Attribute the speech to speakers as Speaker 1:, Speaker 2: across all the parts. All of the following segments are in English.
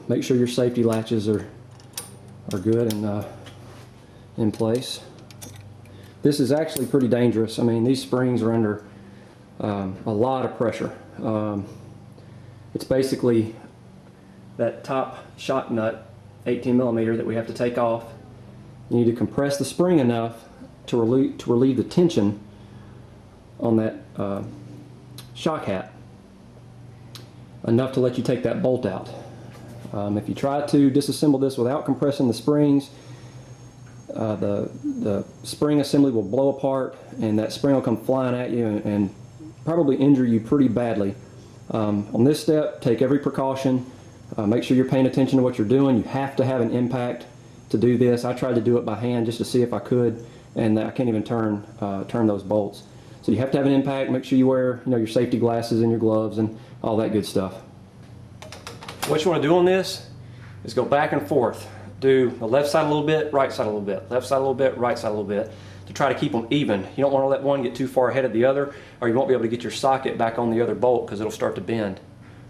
Speaker 1: Make sure your safety latches are good and in place. This is actually pretty dangerous. I mean, these springs are under a lot of pressure. It's basically that top shock nut, 18 millimeter, that we have to take off. You need to compress the spring enough to relieve the tension on that shock hat, enough to let you take that bolt out. If you try to disassemble this without compressing the springs, the spring assembly will blow apart and that spring will come flying at you and probably injure you pretty badly. On this step, take every precaution. Make sure you're paying attention to what you're doing. You have to have an impact to do this. I tried to do it by hand just to see if I could, and I can't even turn those bolts. So you have to have an impact. Make sure you wear your safety glasses and your gloves and all that good stuff. What you want to do on this is go back and forth. Do the left side a little bit, right side a little bit, left side a little bit, right side a little bit, to try to keep them even. You don't want to let one get too far ahead of the other, or you won't be able to get your socket back on the other bolt because it'll start to bend.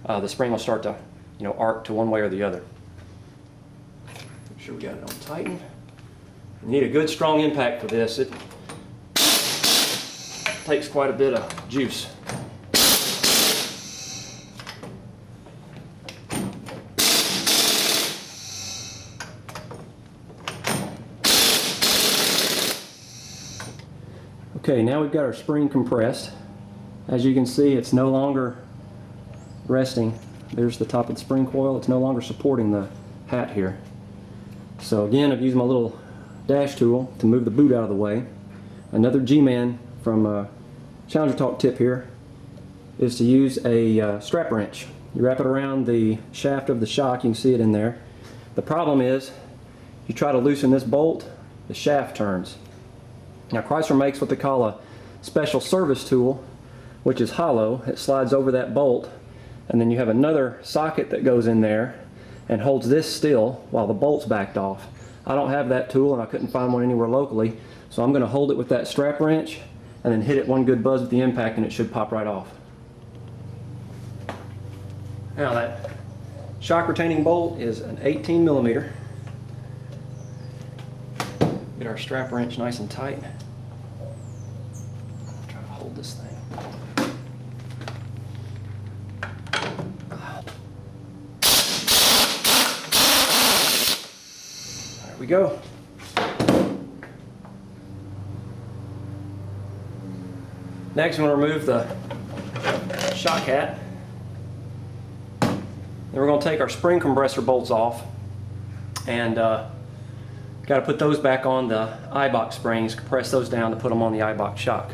Speaker 1: The spring will start to arc to one way or the other. Make sure we got it on tighten. You need a good strong impact for this. It takes quite a bit of juice. Okay, now we've got our spring compressed. As you can see, it's no longer resting. There's the top of the spring coil. It's no longer supporting the hat here. So again, I've used my little dash tool to move the boot out of the way. Another G-Man from Challenger Talk tip here is to use a strap wrench. You wrap it around the shaft of the shock. You can see it in there. The problem is, you try to loosen this bolt, the shaft turns. Now Chrysler makes what they call a special service tool, which is hollow. It slides over that bolt, and then you have another socket that goes in there and holds this still while the bolt's backed off. I don't have that tool and I couldn't find one anywhere locally, so I'm going to hold it with that strap wrench and then hit it one good buzz with the impact and it should pop right off. Now that shock retaining bolt is an 18 millimeter. Get our strap wrench nice and tight. Try to hold this thing. There we go. Next, we're going to remove the shock hat. Then we're going to take our spring compressor bolts off and got to put those back on the Eibach springs, compress those down to put them on the Eibach shock.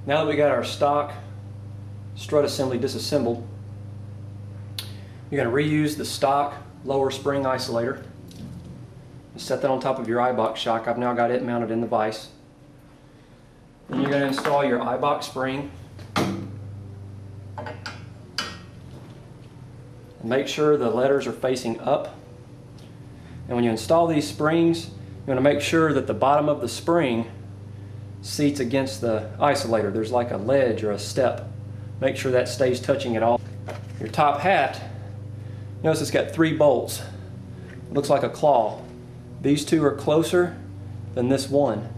Speaker 1: Now that we got our stock strut assembly disassembled, you're going to reuse the stock lower spring isolator. Set that on top of your Eibach shock. I've now got it mounted in the vise. Then you're going to install your Eibach spring. Make sure the letters are facing up. And when you install these springs, you're going to make sure that the bottom of the spring seats against the isolator. There's like a ledge or a step. Make sure that stays touching it all. Your top hat, notice it's got 3 bolts. It looks like a claw. These 2 are closer than this one.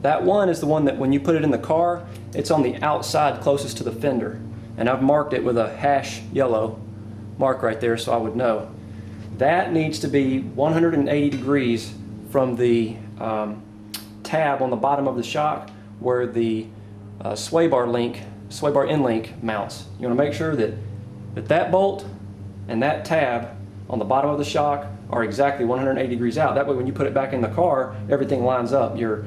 Speaker 1: That one is the one that when you put it in the car, it's on the outside closest to the fender. And I've marked it with a hash yellow mark right there so I would know. That needs to be 180 degrees from the tab on the bottom of the shock where the sway bar end link mounts. You want to make sure that that bolt and that tab on the bottom of the shock are exactly 180 degrees out. That way when you put it back in the car, everything lines up. Your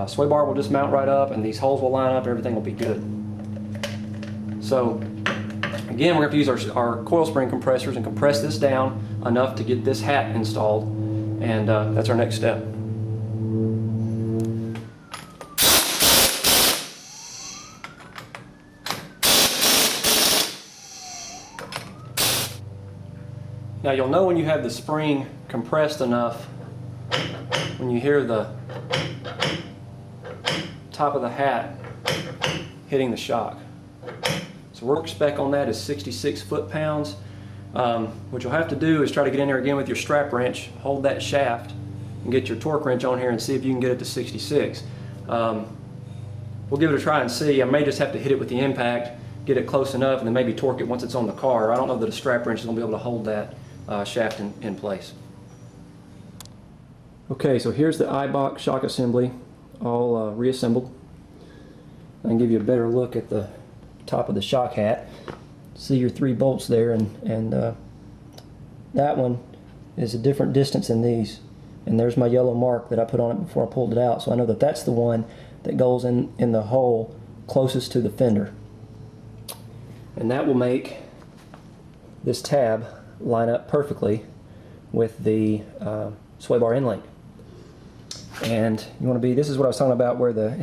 Speaker 1: sway bar will just mount right up and these holes will line up, everything will be good. So again, we're going to use our coil spring compressors and compress this down enough to get this hat installed, and that's our next step. Now you'll know when you have the spring compressed enough when you hear the top of the hat hitting the shock. So work spec on that is 66 foot-pounds. What you'll have to do is try to get in there again with your strap wrench, hold that shaft, and get your torque wrench on here and see if you can get it to 66. We'll give it a try and see. I may just have to hit it with the impact, get it close enough, and then maybe torque it once it's on the car. I don't know that a strap wrench is going to be able to hold that shaft in place. Okay, so here's the Eibach shock assembly all reassembled. I can give you a better look at the top of the shock hat. See your 3 bolts there, and that one is a different distance than these. And there's my yellow mark that I put on it before I pulled it out, so I know that that's the one that goes in the hole closest to the fender. And that will make this tab line up perfectly with the sway bar end link. And you want to be, this is what I was talking about, where the